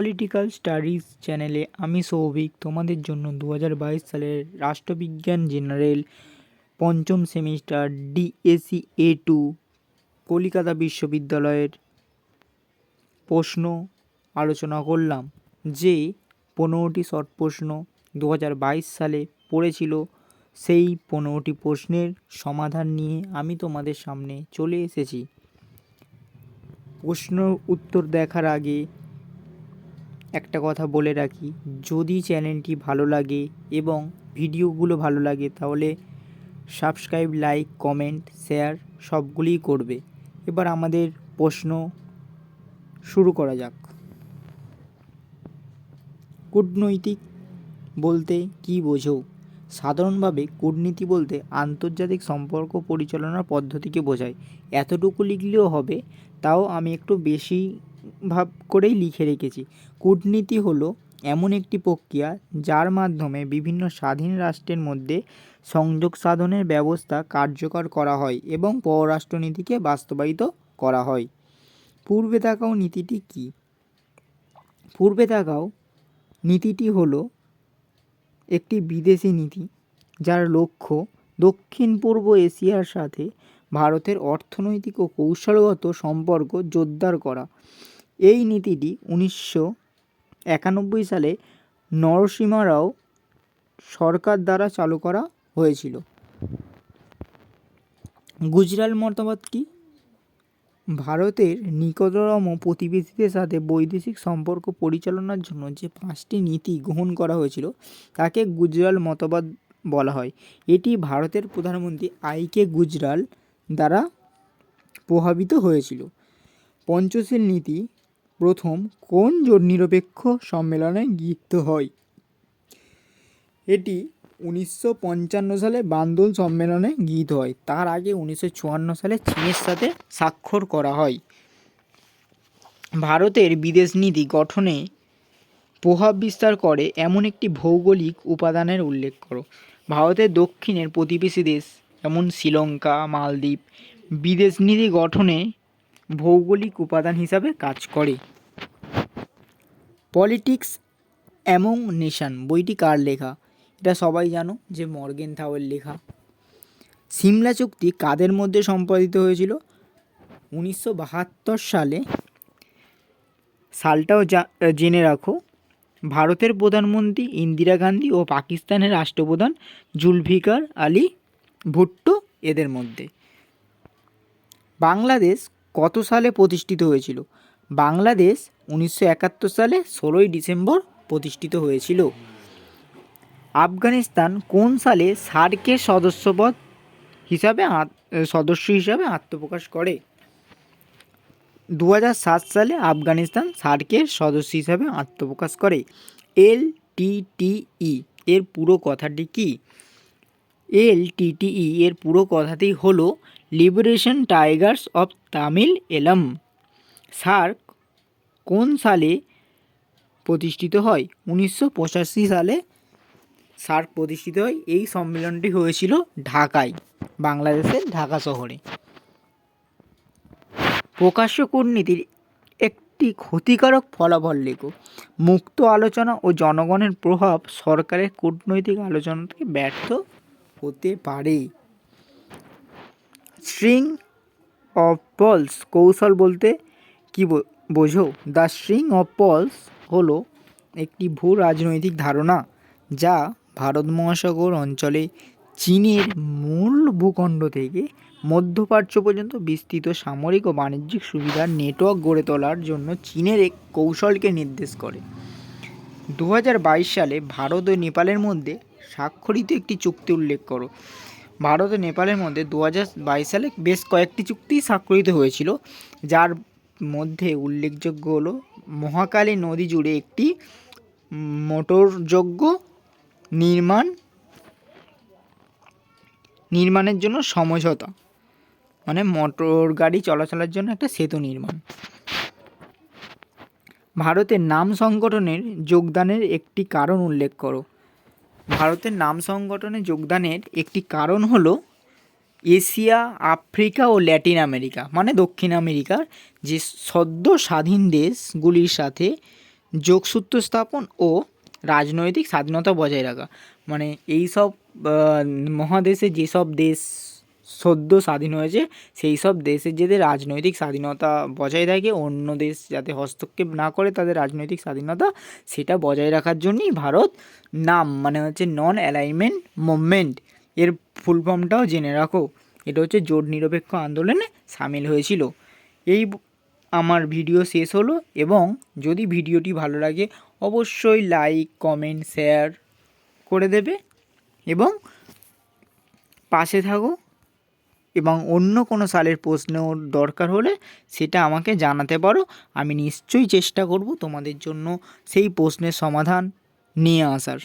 Political studies চ্যানেলে আমি সৌভিক তোমাদের জন্য 2022 সালের রাষ্ট্রবিজ্ঞান জেনারেল পঞ্চম সেমিস্টার ডিএসি A2 কলকাতা বিশ্ববিদ্যালয়ের প্রশ্ন আলোচনা করলাম। যে 15টি শর্ট প্রশ্ন 2022 সালে পড়েছিল, সেই 15টি প্রশ্নের সমাধান নিয়ে আমি তোমাদের সামনে চলে এসেছি। প্রশ্ন উত্তর দেখার আগে একটা কথা বলে রাখি, যদি চ্যানেলটি ভালো লাগে এবং ভিডিওগুলো ভালো লাগে তাহলে সাবস্ক্রাইব, লাইক, কমেন্ট, শেয়ার সবগুলিই করবে। এবার আমাদের প্রশ্ন শুরু করা যাক। কূটনৈতিক বলতে কী বোঝো? সাধারণভাবে কূটনীতি বলতে আন্তর্জাতিক সম্পর্ক পরিচালনার পদ্ধতিকে বোঝায়। এতটুকু লিখলেও হবে, তাও আমি একটু বেশি ভাব করেই লিখে রেখেছি। কূটনীতি হলো এমন একটি প্রক্রিয়া যার মাধ্যমে বিভিন্ন স্বাধীন রাষ্ট্রের মধ্যে সংযোগ সাধনের ব্যবস্থা কার্যকর করা হয় এবং পররাষ্ট্রনীতিকে বাস্তবায়িত করা হয়। পূর্বে তাকাও নীতিটি কী? পূর্বে তাকাও নীতিটি হলো একটি বিদেশি নীতি যার লক্ষ্য দক্ষিণ পূর্ব এশিয়ার সাথে ভারতের অর্থনৈতিক ও কৌশলগত সম্পর্ক জোরদার করা। এই নীতিটি 1991 সালে নরসিমা রাও সরকার দ্বারা চালু করা হয়েছিল। গুজরাল মতবাদ কি? ভারতের নিকটতম প্রতিবেশীদের সাথে বৈদেশিক সম্পর্ক পরিচালনার জন্য যে 5টি নীতি গ্রহণ করা হয়েছিল তাকে গুজরাল মতবাদ বলা হয়। এটি ভারতের প্রধানমন্ত্রী I.K. গুজরাল দ্বারা প্রভাবিত হয়েছিল। পঞ্চশীল নীতি প্রথম কোন জোট নিরপেক্ষ সম্মেলনে গৃহীত হয়? এটি 1955 সালে বান্দোল সম্মেলনে গৃহীত হয়। তার আগে 1954 সালে চীনের সাথে স্বাক্ষর করা হয়। ভারতের বিদেশ নীতি গঠনে প্রভাব বিস্তার করে এমন একটি ভৌগোলিক উপাদানের উল্লেখ করো। ভারতের দক্ষিণের প্রতিবেশী দেশ যেমন শ্রীলঙ্কা, মালদ্বীপ বিদেশ নীতি গঠনে ভৌগোলিক উপাদান হিসাবে কাজ করে। পলিটিক্স অ্যামং নেশন বইটি কার লেখা? এটা সবাই জানো যে মর্গেনথাউয়ের লেখা। সিমলা চুক্তি কাদের মধ্যে সম্পাদিত হয়েছিল? 1972 সালে। সালটাও জেনে রাখো। ভারতের প্রধানমন্ত্রী ইন্দিরা গান্ধী ও পাকিস্তানের রাষ্ট্রপ্রধান জুলফিকার আলী ভুট্টো এদের মধ্যে। বাংলাদেশ কত সালে প্রতিষ্ঠিত হয়েছিল? বাংলাদেশ 1971 সালে 16ই ডিসেম্বর প্রতিষ্ঠিত হয়েছিল। আফগানিস্তান কোন সালে সার্কের সদস্য হিসাবে আত্মপ্রকাশ করে? 2007 সালে আফগানিস্তান সার্কের সদস্য হিসাবে আত্মপ্রকাশ করে। LTTE এর পুরো কথাটি কি? LTTE এর পুরো কথাটি হলো লিবারেশন টাইগার্স অফ তামিল এলম। সার্ক কোন সালে প্রতিষ্ঠিত হয়? 1985 সালে সার্ক প্রতিষ্ঠিত হয়। এই সম্মেলনটি হয়েছিল ঢাকায়, বাংলাদেশের ঢাকা শহরে। প্রকাশ্য কূটনীতির একটি ক্ষতিকারক ফলাফল লেখো। মুক্ত আলোচনা ও জনগণের প্রভাব সরকারের কূটনৈতিক আলোচনা থেকে ব্যর্থ হতে পারে। স্ট্রিং অফ পলস কৌশল বলতে কি বোঝো? দ্য স্ট্রিং অফ পলস হলো একটি ভূ রাজনৈতিক ধারণা যা ভারত মহাসাগর অঞ্চলে চীনের মূল ভূখণ্ড থেকে মধ্যপ্রাচ্য পর্যন্ত বিস্তৃত সামরিক ও বাণিজ্যিক সুবিধার নেটওয়ার্ক গড়ে তোলার জন্য চীনের এক কৌশলকে নির্দেশ করে। 2022 সালে ভারত ও নেপালের মধ্যে স্বাক্ষরিত একটি চুক্তি উল্লেখ করো। ভারত ও নেপালের মধ্যে 2022 সালে বেশ কয়েকটি চুক্তি স্বাক্ষরিত হয়েছিল, যার মধ্যে উল্লেখযোগ্য হলো মহাকালী নদী জুড়ে একটি মোটরযোগ্য নির্মাণের জন্য সমঝোতা, মানে মোটর গাড়ি চলাচলের জন্য একটা সেতু নির্মাণ। ভারতের নাম সংগঠনের যোগদানের একটি কারণ উল্লেখ করো। ভারতের নাম সংগঠনে যোগদানের একটি কারণ হলো এশিয়া, আফ্রিকা ও ল্যাটিন আমেরিকা, মানে দক্ষিণ আমেরিকার যে সদ্য স্বাধীন দেশগুলির সাথে যোগসূত্র স্থাপন ও রাজনৈতিক স্বাধীনতা বজায় রাখা। মানে এই সব মহাদেশে যেসব দেশ সদ্য স্বাধীন হয়েছে সেই সব দেশের যাতে রাজনৈতিক স্বাধীনতা বজায় থাকে, অন্য দেশ যাতে হস্তক্ষেপ না করে তাদের রাজনৈতিক স্বাধীনতা, সেটা বজায় রাখার জন্যই ভারত নাম, মানে হচ্ছে নন অ্যালাইনমেন্ট মুভমেন্ট, এর ফুল ফর্মটাও জেনে রাখো। এটা হচ্ছে জোট নিরপেক্ষ আন্দোলনে সামিল হয়েছিল। এই আমার ভিডিও শেষ হলো, এবং যদি ভিডিওটি ভালো লাগে অবশ্যই লাইক, কমেন্ট, শেয়ার করে দেবে এবং পাশে থাকো। এবং অন্য কোনো সালের প্রশ্ন দরকার হলে সেটা আমাকে জানাতে পারো, আমি নিশ্চয়ই চেষ্টা করব তোমাদের জন্য সেই প্রশ্নের সমাধান নিয়ে আসার।